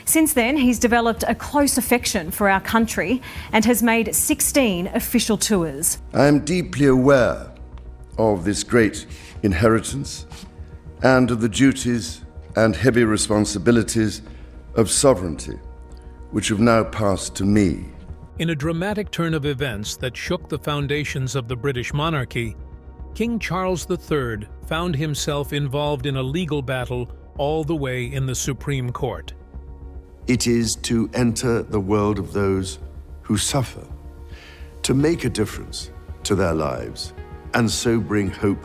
Since then, he's developed a close affection for our country and has made 16 official tours. I am deeply aware of this great inheritance and of the duties and heavy responsibilities of sovereignty, which have now passed to me. In a dramatic turn of events that shook the foundations of the British monarchy, King Charles III found himself involved in a legal battle all the way in the Supreme Court. It is to enter the world of those who suffer, to make a difference to their lives, and so bring hope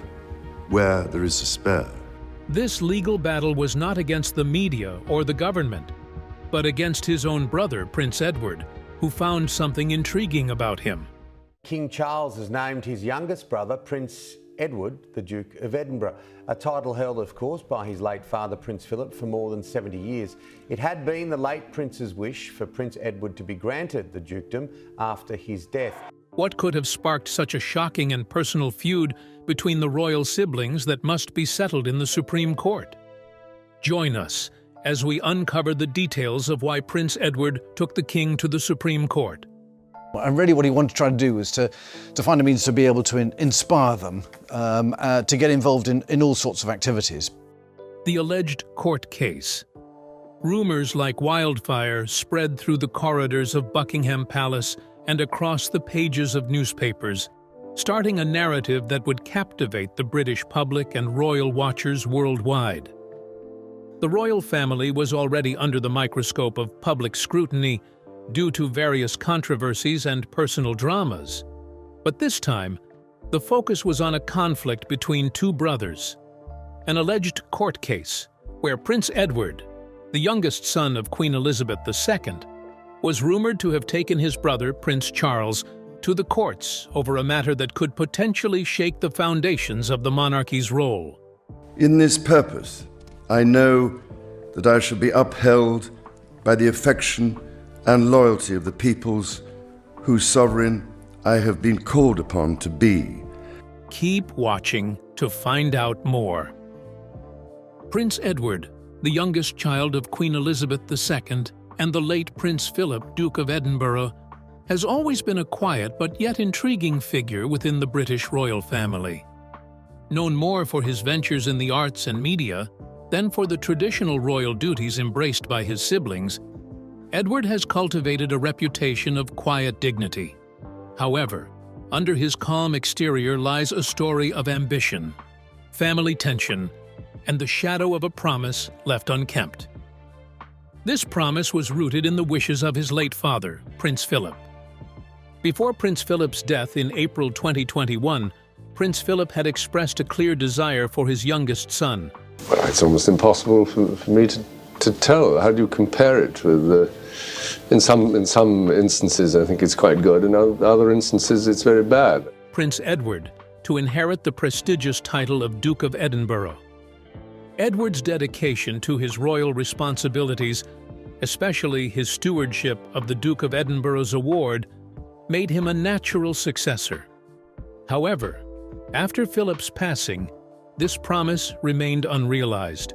where there is despair. This legal battle was not against the media or the government, but against his own brother, Prince Edward, who found something intriguing about him. King Charles has named his youngest brother, Prince Edward, the Duke of Edinburgh, a title held, of course, by his late father, Prince Philip, for more than 70 years. It had been the late Prince's wish for Prince Edward to be granted the dukedom after his death. What could have sparked such a shocking and personal feud between the royal siblings that must be settled in the Supreme Court? Join us as we uncover the details of why Prince Edward took the king to the Supreme Court. And really what he wanted to try to do was to find a means to be able to inspire them to get involved in all sorts of activities. The alleged court case. Rumours like wildfire spread through the corridors of Buckingham Palace and across the pages of newspapers, starting a narrative that would captivate the British public and royal watchers worldwide. The royal family was already under the microscope of public scrutiny due to various controversies and personal dramas. But this time, the focus was on a conflict between two brothers, an alleged court case where Prince Edward, the youngest son of Queen Elizabeth II, was rumored to have taken his brother, Prince Charles, to the courts over a matter that could potentially shake the foundations of the monarchy's role. In this purpose, I know that I shall be upheld by the affection and loyalty of the peoples whose sovereign I have been called upon to be. Keep watching to find out more. Prince Edward, the youngest child of Queen Elizabeth II and the late Prince Philip, Duke of Edinburgh, has always been a quiet but yet intriguing figure within the British royal family. Known more for his ventures in the arts and media than for the traditional royal duties embraced by his siblings, Edward has cultivated a reputation of quiet dignity. However, under his calm exterior lies a story of ambition, family tension, and the shadow of a promise left unkempt. This promise was rooted in the wishes of his late father, Prince Philip. Before Prince Philip's death in April 2021, Prince Philip had expressed a clear desire for his youngest son. Well, it's almost impossible for me to tell. How do you compare it with in some instances I think it's quite good, in other instances it's very bad. Prince Edward, to inherit the prestigious title of Duke of Edinburgh. Edward's dedication to his royal responsibilities, especially his stewardship of the Duke of Edinburgh's award, made him a natural successor. However, after Philip's passing, this promise remained unrealized.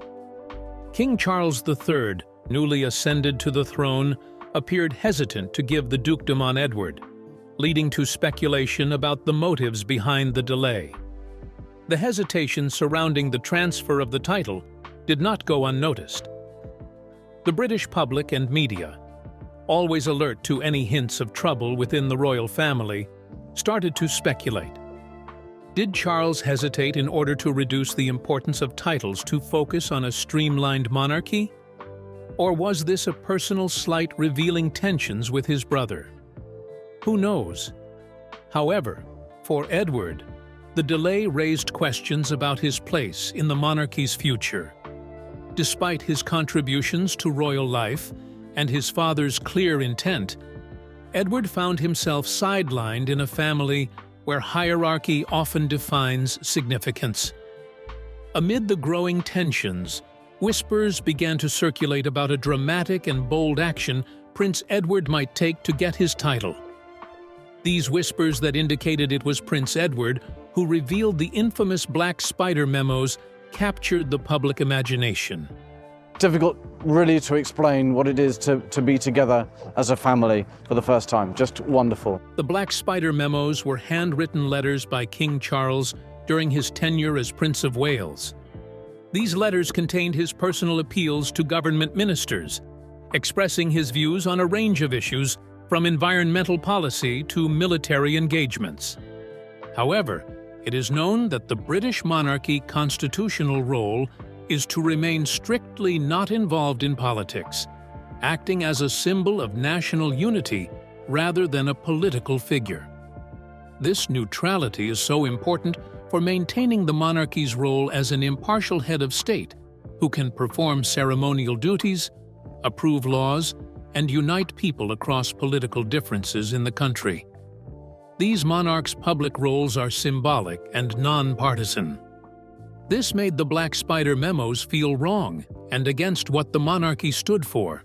King Charles III, newly ascended to the throne, appeared hesitant to give the dukedom on Edward, leading to speculation about the motives behind the delay. The hesitation surrounding the transfer of the title did not go unnoticed. The British public and media, always alert to any hints of trouble within the royal family, started to speculate. Did Charles hesitate in order to reduce the importance of titles to focus on a streamlined monarchy? Or was this a personal slight revealing tensions with his brother? Who knows? However, for Edward, the delay raised questions about his place in the monarchy's future. Despite his contributions to royal life and his father's clear intent, Edward found himself sidelined in a family where hierarchy often defines significance. Amid the growing tensions, whispers began to circulate about a dramatic and bold action Prince Edward might take to get his title. These whispers that indicated it was Prince Edward who revealed the infamous Black Spider memos captured the public imagination. difficult really to explain what it is to be together as a family for the first time. Just wonderful. The Black Spider memos were handwritten letters by King Charles during his tenure as Prince of Wales. These letters contained his personal appeals to government ministers, expressing his views on a range of issues from environmental policy to military engagements. However, it is known that the British monarchy constitutional role is to remain strictly not involved in politics, acting as a symbol of national unity rather than a political figure. This neutrality is so important for maintaining the monarchy's role as an impartial head of state who can perform ceremonial duties, approve laws, and unite people across political differences in the country. These monarchs' public roles are symbolic and non-partisan. This made the Black Spider memos feel wrong and against what the monarchy stood for.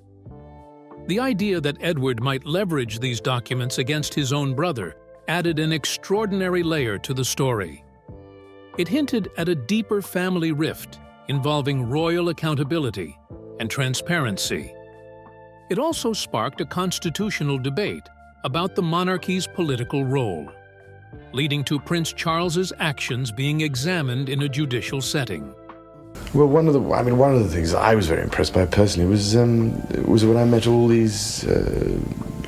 The idea that Edward might leverage these documents against his own brother added an extraordinary layer to the story. It hinted at a deeper family rift involving royal accountability and transparency. It also sparked a constitutional debate about the monarchy's political role, leading to Prince Charles's actions being examined in a judicial setting. Well, one of the things I was very impressed by personally was when I met all these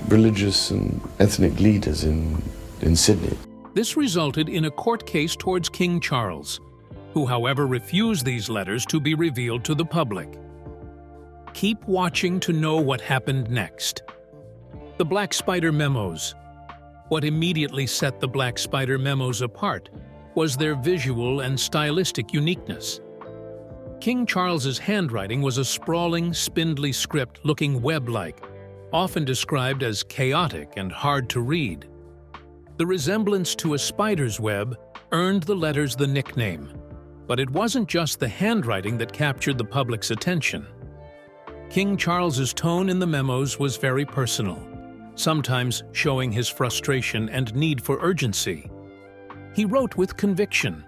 religious and ethnic leaders in Sydney. This resulted in a court case towards King Charles, who, however, refused these letters to be revealed to the public. Keep watching to know what happened next. The Black Spider memos. What immediately set the Black Spider memos apart was their visual and stylistic uniqueness. King Charles's handwriting was a sprawling, spindly script looking web-like, often described as chaotic and hard to read. The resemblance to a spider's web earned the letters the nickname, but it wasn't just the handwriting that captured the public's attention. King Charles's tone in the memos was very personal, sometimes showing his frustration and need for urgency. He wrote with conviction,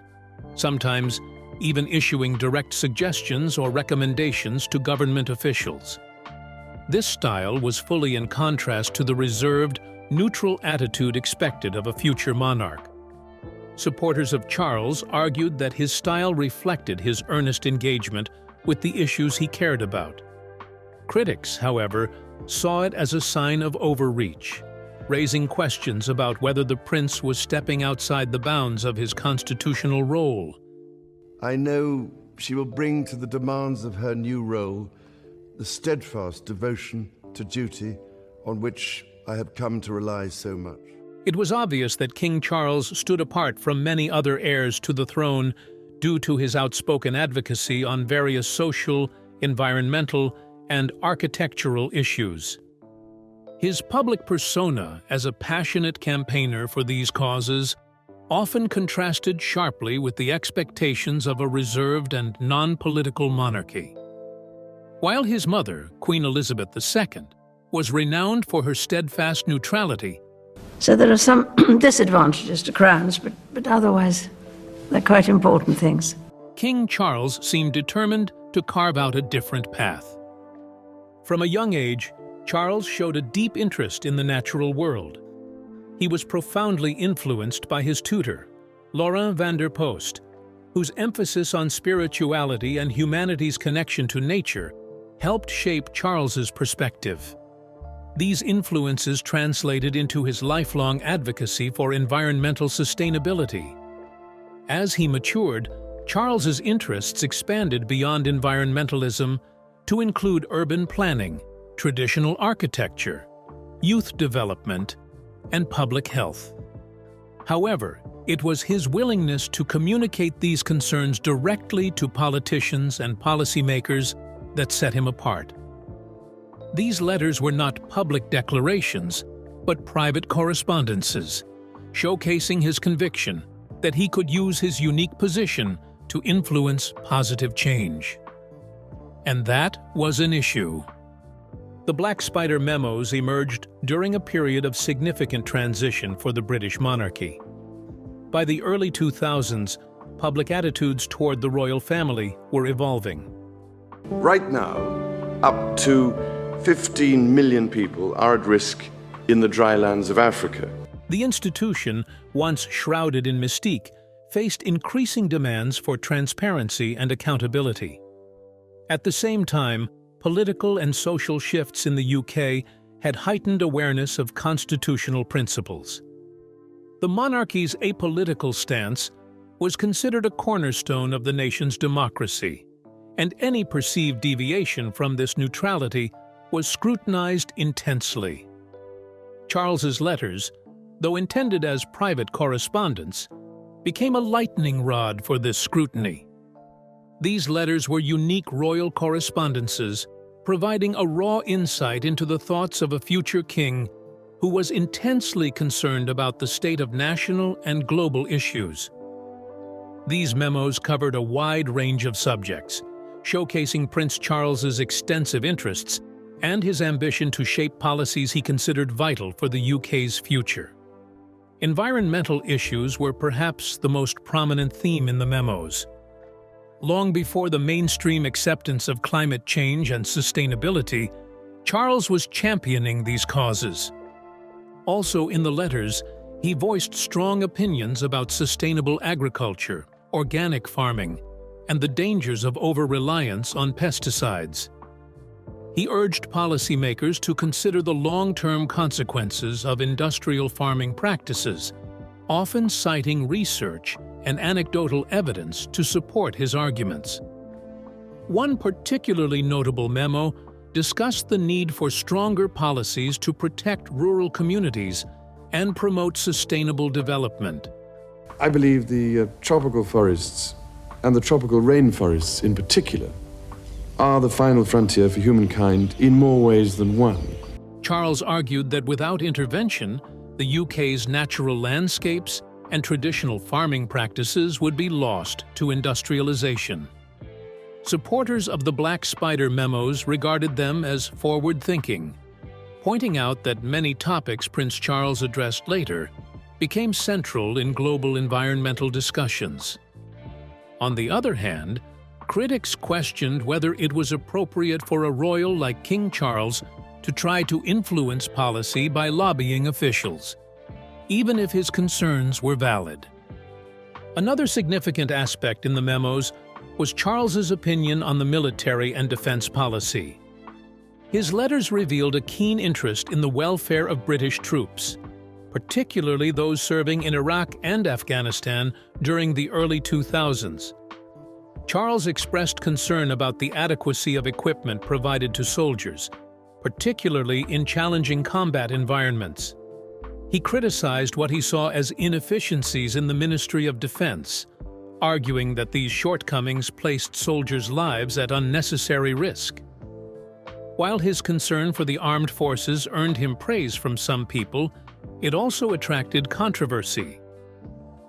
sometimes even issuing direct suggestions or recommendations to government officials. This style was fully in contrast to the reserved, neutral attitude expected of a future monarch. Supporters of Charles argued that his style reflected his earnest engagement with the issues he cared about. Critics, however, saw it as a sign of overreach, raising questions about whether the prince was stepping outside the bounds of his constitutional role. I know she will bring to the demands of her new role the steadfast devotion to duty on which I have come to rely so much. It was obvious that King Charles stood apart from many other heirs to the throne due to his outspoken advocacy on various social, environmental, and architectural issues. His public persona as a passionate campaigner for these causes often contrasted sharply with the expectations of a reserved and non-political monarchy. While his mother, Queen Elizabeth II, was renowned for her steadfast neutrality. So there are some disadvantages to crowns, but otherwise they're quite important things. King Charles seemed determined to carve out a different path. From a young age, Charles showed a deep interest in the natural world. He was profoundly influenced by his tutor, Laurent van der Post, whose emphasis on spirituality and humanity's connection to nature helped shape Charles's perspective. These influences translated into his lifelong advocacy for environmental sustainability. As he matured, Charles's interests expanded beyond environmentalism to include urban planning, traditional architecture, youth development, and public health. However, it was his willingness to communicate these concerns directly to politicians and policymakers that set him apart. These letters were not public declarations, but private correspondences, showcasing his conviction that he could use his unique position to influence positive change. And that was an issue. The Black Spider memos emerged during a period of significant transition for the British monarchy. By the early 2000s, public attitudes toward the royal family were evolving. Right now, up to 15 million people are at risk in the dry lands of Africa. The institution, once shrouded in mystique, faced increasing demands for transparency and accountability. At the same time, political and social shifts in the UK had heightened awareness of constitutional principles. The monarchy's apolitical stance was considered a cornerstone of the nation's democracy, and any perceived deviation from this neutrality was scrutinized intensely. Charles's letters, though intended as private correspondence, became a lightning rod for this scrutiny. These letters were unique royal correspondences, providing a raw insight into the thoughts of a future king who was intensely concerned about the state of national and global issues. These memos covered a wide range of subjects, showcasing Prince Charles's extensive interests and his ambition to shape policies he considered vital for the UK's future. Environmental issues were perhaps the most prominent theme in the memos. Long before the mainstream acceptance of climate change and sustainability, Charles was championing these causes. Also in the letters, he voiced strong opinions about sustainable agriculture, organic farming, and the dangers of over-reliance on pesticides. He urged policymakers to consider the long-term consequences of industrial farming practices, often citing research and anecdotal evidence to support his arguments. One particularly notable memo discussed the need for stronger policies to protect rural communities and promote sustainable development. I believe the tropical forests and the tropical rainforests in particular are the final frontier for humankind in more ways than one. Charles argued that without intervention, the UK's natural landscapes and traditional farming practices would be lost to industrialization. Supporters of the Black Spider memos regarded them as forward-thinking, pointing out that many topics Prince Charles addressed later became central in global environmental discussions. On the other hand, critics questioned whether it was appropriate for a royal like King Charles to try to influence policy by lobbying officials, even if his concerns were valid. Another significant aspect in the memos was Charles's opinion on the military and defense policy. His letters revealed a keen interest in the welfare of British troops, particularly those serving in Iraq and Afghanistan during the early 2000s. Charles expressed concern about the adequacy of equipment provided to soldiers, particularly in challenging combat environments. He criticized what he saw as inefficiencies in the Ministry of Defense, arguing that these shortcomings placed soldiers' lives at unnecessary risk. While his concern for the armed forces earned him praise from some people, it also attracted controversy.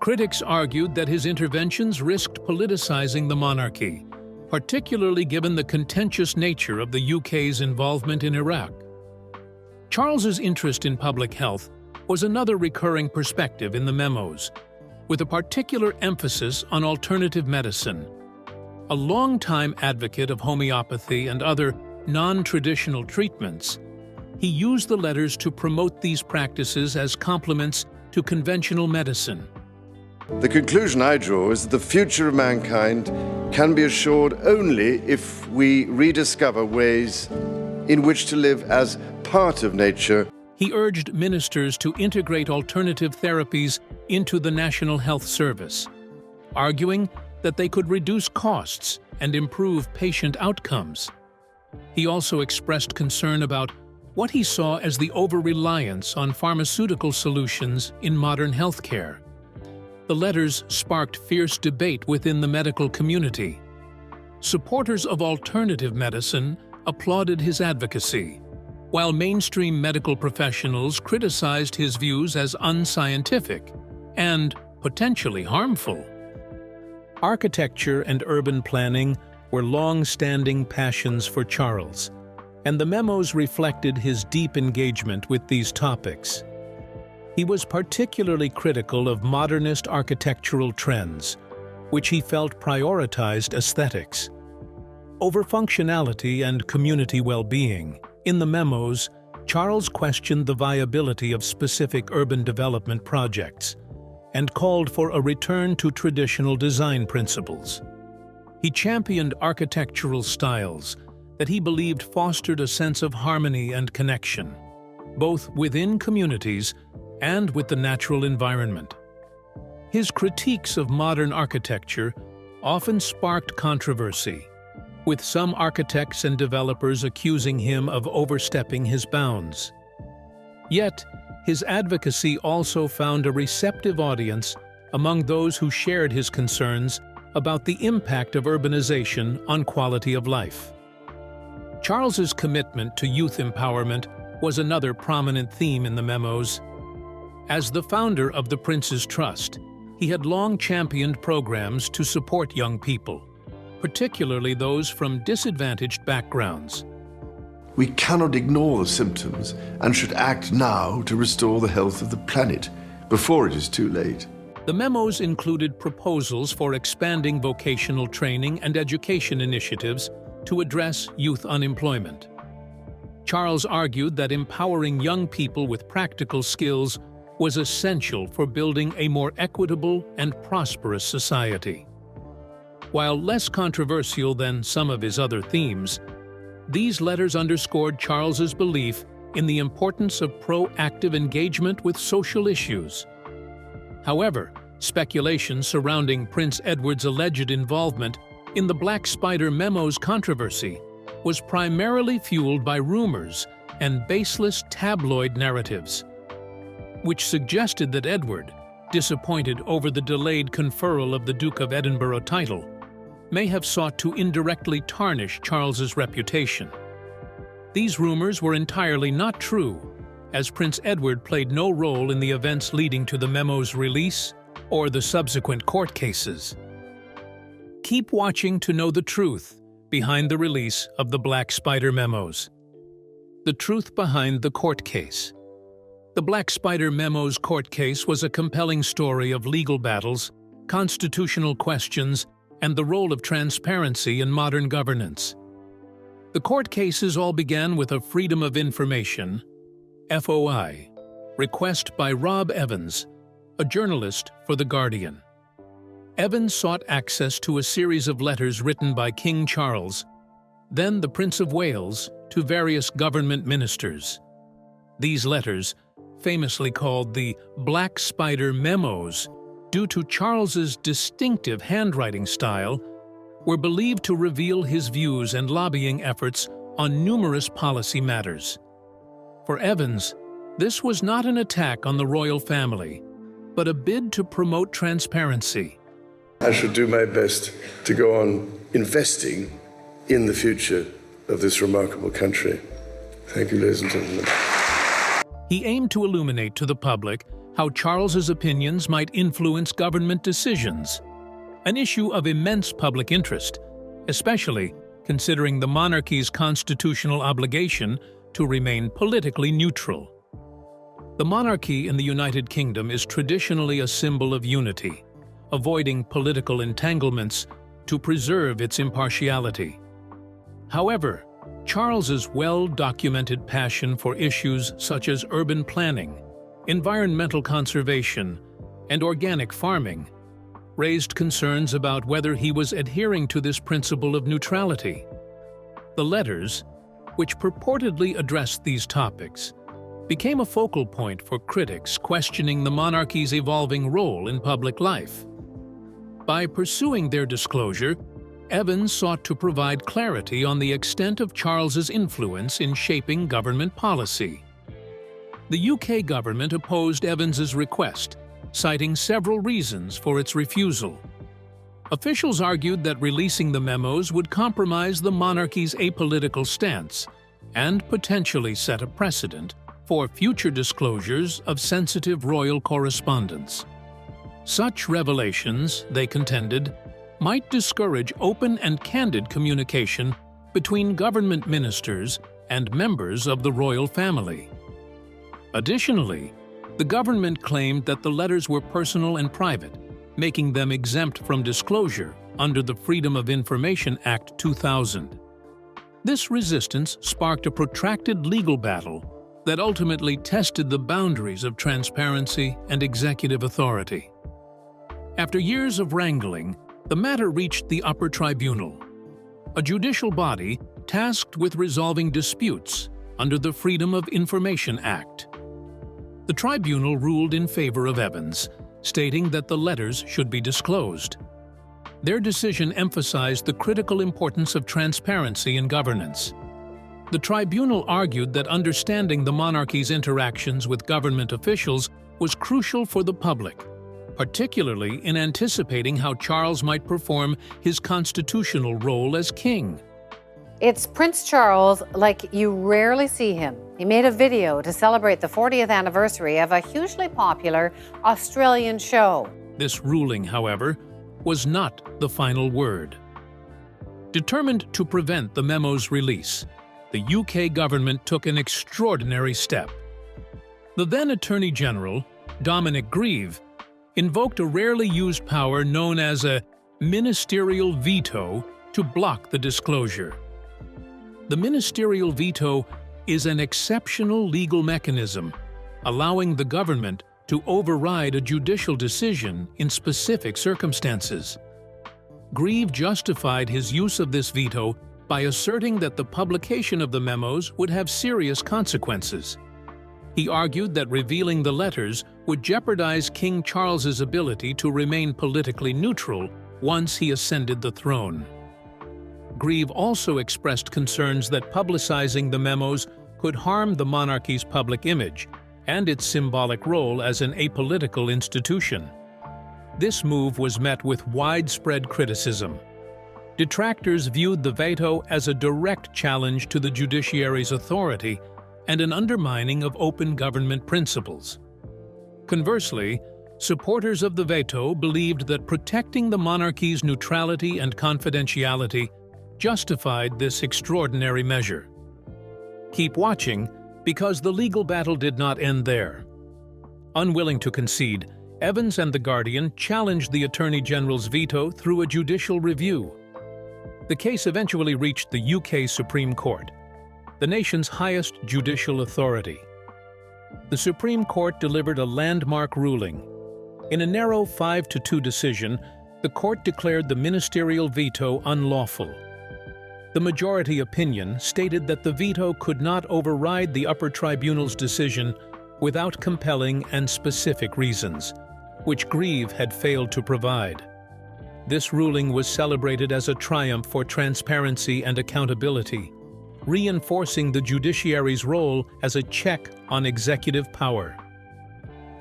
Critics argued that his interventions risked politicizing the monarchy, particularly given the contentious nature of the UK's involvement in Iraq. Charles's interest in public health was another recurring perspective in the memos, with a particular emphasis on alternative medicine. A longtime advocate of homeopathy and other non-traditional treatments, he used the letters to promote these practices as complements to conventional medicine. The conclusion I draw is that the future of mankind can be assured only if we rediscover ways in which to live as part of nature. He urged ministers to integrate alternative therapies into the National Health Service, arguing that they could reduce costs and improve patient outcomes. He also expressed concern about what he saw as the over-reliance on pharmaceutical solutions in modern healthcare. The letters sparked fierce debate within the medical community. Supporters of alternative medicine applauded his advocacy, while mainstream medical professionals criticized his views as unscientific and potentially harmful. Architecture and urban planning were long-standing passions for Charles, and the memos reflected his deep engagement with these topics. He was particularly critical of modernist architectural trends, which he felt prioritized aesthetics. Over functionality and community well-being, in the memos, Charles questioned the viability of specific urban development projects and called for a return to traditional design principles. He championed architectural styles that he believed fostered a sense of harmony and connection, both within communities and with the natural environment. His critiques of modern architecture often sparked controversy, with some architects and developers accusing him of overstepping his bounds. Yet, his advocacy also found a receptive audience among those who shared his concerns about the impact of urbanization on quality of life. Charles's commitment to youth empowerment was another prominent theme in the memos. As the founder of the Prince's Trust, he had long championed programs to support young people, particularly those from disadvantaged backgrounds. We cannot ignore the symptoms and should act now to restore the health of the planet before it is too late. The memos included proposals for expanding vocational training and education initiatives to address youth unemployment. Charles argued that empowering young people with practical skills was essential for building a more equitable and prosperous society. While less controversial than some of his other themes, these letters underscored Charles's belief in the importance of proactive engagement with social issues. However, speculation surrounding Prince Edward's alleged involvement in the Black Spider Memos controversy was primarily fueled by rumors and baseless tabloid narratives, which suggested that Edward, disappointed over the delayed conferral of the Duke of Edinburgh title, may have sought to indirectly tarnish Charles's reputation. These rumors were entirely not true, as Prince Edward played no role in the events leading to the memo's release or the subsequent court cases. Keep watching to know the truth behind the release of the Black Spider Memos. The truth behind the court case. The Black Spider Memos court case was a compelling story of legal battles, constitutional questions, and the role of transparency in modern governance. The court cases all began with a Freedom of Information (FOI) request by Rob Evans, a journalist for The Guardian. Evans sought access to a series of letters written by King Charles, then the Prince of Wales, to various government ministers. These letters, famously called the Black Spider Memos, due to Charles's distinctive handwriting style, were believed to reveal his views and lobbying efforts on numerous policy matters. For Evans, this was not an attack on the royal family, but a bid to promote transparency. I shall do my best to go on investing in the future of this remarkable country. Thank you, ladies and gentlemen. He aimed to illuminate to the public how Charles's opinions might influence government decisions, an issue of immense public interest, especially considering the monarchy's constitutional obligation to remain politically neutral. The monarchy in the United Kingdom is traditionally a symbol of unity, avoiding political entanglements to preserve its impartiality. However, Charles's well-documented passion for issues such as urban planning, environmental conservation, and organic farming raised concerns about whether he was adhering to this principle of neutrality. The letters, which purportedly addressed these topics, became a focal point for critics questioning the monarchy's evolving role in public life. By pursuing their disclosure, Evans sought to provide clarity on the extent of Charles's influence in shaping government policy. The UK government opposed Evans's request, citing several reasons for its refusal. Officials argued that releasing the memos would compromise the monarchy's apolitical stance and potentially set a precedent for future disclosures of sensitive royal correspondence. Such revelations, they contended, might discourage open and candid communication between government ministers and members of the royal family. Additionally, the government claimed that the letters were personal and private, making them exempt from disclosure under the Freedom of Information Act 2000. This resistance sparked a protracted legal battle that ultimately tested the boundaries of transparency and executive authority. After years of wrangling, the matter reached the upper tribunal, a judicial body tasked with resolving disputes under the Freedom of Information Act. The tribunal ruled in favor of Evans, stating that the letters should be disclosed. Their decision emphasized the critical importance of transparency in governance. The tribunal argued that understanding the monarchy's interactions with government officials was crucial for the public, particularly in anticipating how Charles might perform his constitutional role as king. It's Prince Charles like you rarely see him. He made a video to celebrate the 40th anniversary of a hugely popular Australian show. This ruling, however, was not the final word. Determined to prevent the memo's release, the UK government took an extraordinary step. The then Attorney General, Dominic Grieve, invoked a rarely used power known as a ministerial veto to block the disclosure. The ministerial veto is an exceptional legal mechanism allowing the government to override a judicial decision in specific circumstances. Grieve justified his use of this veto by asserting that the publication of the memos would have serious consequences. He argued that revealing the letters would jeopardize King Charles's ability to remain politically neutral once he ascended the throne. Grieve also expressed concerns that publicizing the memos could harm the monarchy's public image and its symbolic role as an apolitical institution. This move was met with widespread criticism. Detractors viewed the veto as a direct challenge to the judiciary's authority and an undermining of open government principles. Conversely, supporters of the veto believed that protecting the monarchy's neutrality and confidentiality justified this extraordinary measure. Keep watching, because the legal battle did not end there. Unwilling to concede, Evans and The Guardian challenged the Attorney General's veto through a judicial review. The case eventually reached the UK Supreme Court, the nation's highest judicial authority. The Supreme Court delivered a landmark ruling. In a narrow 5-2 decision, the court declared the ministerial veto unlawful. The majority opinion stated that the veto could not override the upper tribunal's decision without compelling and specific reasons, which Grieve had failed to provide. This ruling was celebrated as a triumph for transparency and accountability, reinforcing the judiciary's role as a check on executive power.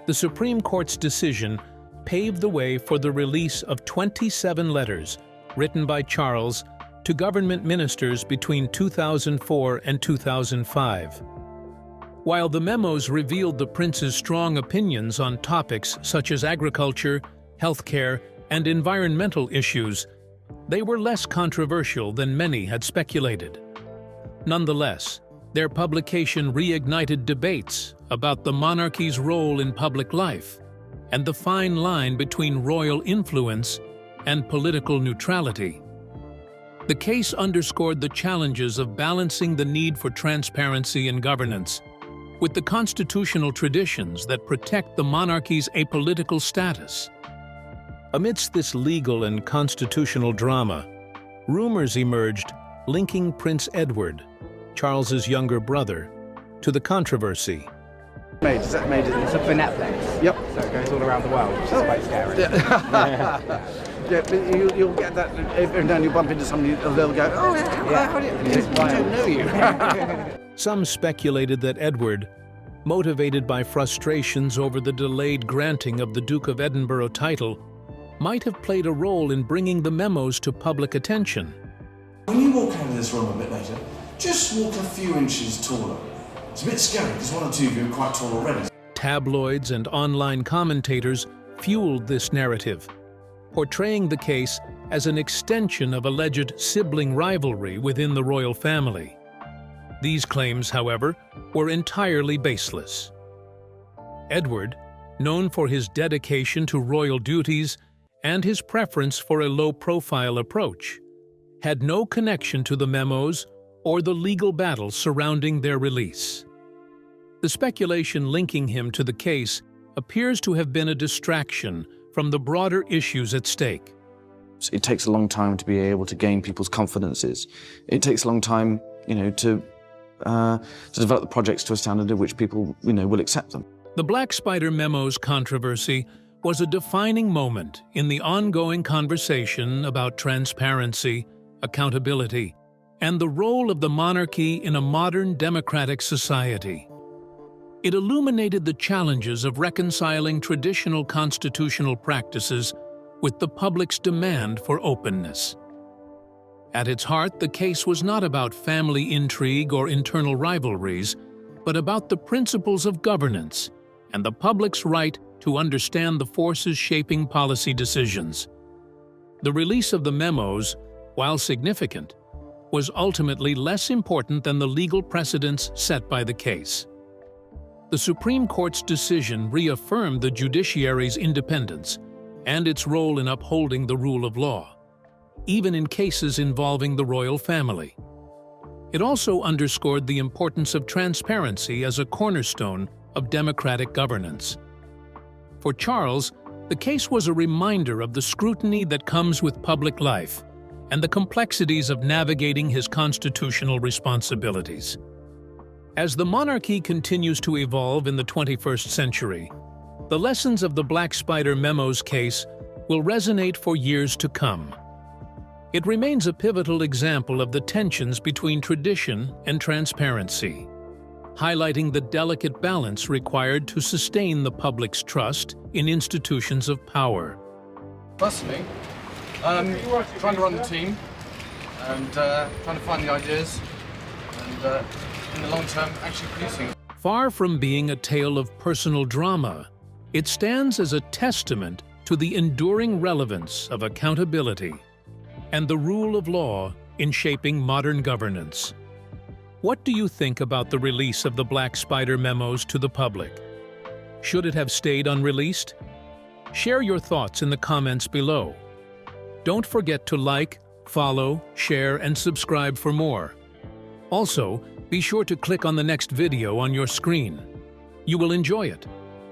The Supreme Court's decision paved the way for the release of 27 letters written by Charles to government ministers between 2004 and 2005. While the memos revealed the prince's strong opinions on topics such as agriculture, healthcare, and environmental issues, they were less controversial than many had speculated. Nonetheless, their publication reignited debates about the monarchy's role in public life and the fine line between royal influence and political neutrality. The case underscored the challenges of balancing the need for transparency in governance with the constitutional traditions that protect the monarchy's apolitical status. Amidst this legal and constitutional drama, rumors emerged linking Prince Edward, Charles's younger brother, to the controversy. Is that made? It's up for Netflix. Yep. So it goes all around the world, which is quite scary. Yeah, but you'll get that every now and you bump into somebody, they'll go, "Oh, how do you? I don't know you." Some speculated that Edward, motivated by frustrations over the delayed granting of the Duke of Edinburgh title, might have played a role in bringing the memos to public attention. When you walk out of this room a bit later, just walk a few inches taller. It's a bit scary because one or two of you are quite tall already. Tabloids and online commentators fueled this narrative, portraying the case as an extension of alleged sibling rivalry within the royal family. These claims, however, were entirely baseless. Edward, known for his dedication to royal duties and his preference for a low-profile approach, had no connection to the memos or the legal battle surrounding their release. The speculation linking him to the case appears to have been a distraction from the broader issues at stake. It takes a long time to be able to gain people's confidences. It takes a long time, to develop the projects to a standard at which people, will accept them. The Black Spider Memos controversy was a defining moment in the ongoing conversation about transparency, accountability, and the role of the monarchy in a modern democratic society. It illuminated the challenges of reconciling traditional constitutional practices with the public's demand for openness. At its heart, the case was not about family intrigue or internal rivalries, but about the principles of governance and the public's right to understand the forces shaping policy decisions. The release of the memos, while significant, was ultimately less important than the legal precedents set by the case. The Supreme Court's decision reaffirmed the judiciary's independence and its role in upholding the rule of law, even in cases involving the royal family. It also underscored the importance of transparency as a cornerstone of democratic governance. For Charles, the case was a reminder of the scrutiny that comes with public life and the complexities of navigating his constitutional responsibilities. As the monarchy continues to evolve in the 21st century, the lessons of the Black Spider Memos case will resonate for years to come. It remains a pivotal example of the tensions between tradition and transparency, highlighting the delicate balance required to sustain the public's trust in institutions of power. Personally, trying to run the team and trying to find the ideas and in the long term actually producing. Far from being a tale of personal drama, it stands as a testament to the enduring relevance of accountability and the rule of law in shaping modern governance. What do you think about the release of the Black Spider Memos to the public? Should it have stayed unreleased? Share your thoughts in the comments below. Don't forget to like, follow, share, and subscribe for more. Also, be sure to click on the next video on your screen. You will enjoy it.